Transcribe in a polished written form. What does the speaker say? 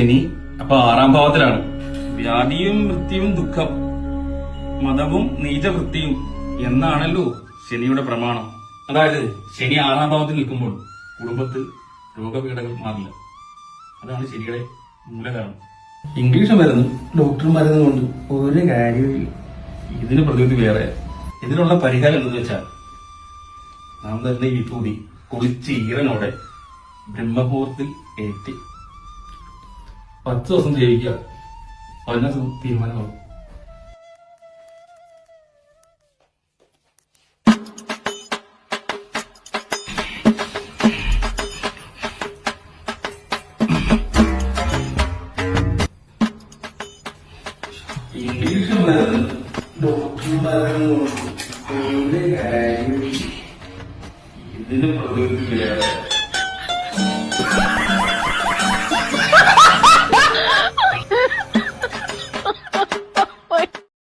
ശനി അപ്പൊ 6ാം ഭാവത്തിലാണ്. വ്യാധിയും വൃത്തിയും ദുഃഖം, മതവും നീചവൃത്തിയും എന്നാണല്ലോ ശനിയുടെ പ്രമാണം. അതായത് ശനി 6ാം ഭാവത്തിൽ നിൽക്കുമ്പോൾ കുടുംബത്തിൽ രോഗപീഠകൾ മാറില്ല. അതാണ് ശനിയുടെ മൂലകാരണം. ഇംഗ്ലീഷ് മരുന്നും ഡോക്ടർ മരുന്നും കൊണ്ട് ഒരു കാര്യമില്ല. ഇതിന് പ്രതിവിധി വേറെ. ഇതിനുള്ള പരിഹാരം എന്തെന്ന് വെച്ചാൽ നാം തന്നെ ഈ വിഭൂതി കുളിച്ച് ഈറനോടെ ബ്രഹ്മമുഹൂർത്തിൽ ഏറ്റി 10 ദിവസം ജയിക്കുക. 15 ദിവസം തീരുമാനമാകും. ഇംഗ്ലീഷ് മരുന്ന് ഡോക്ടർ മരുന്ന് ഇതിന് പ്രതിവിധി വേറെ.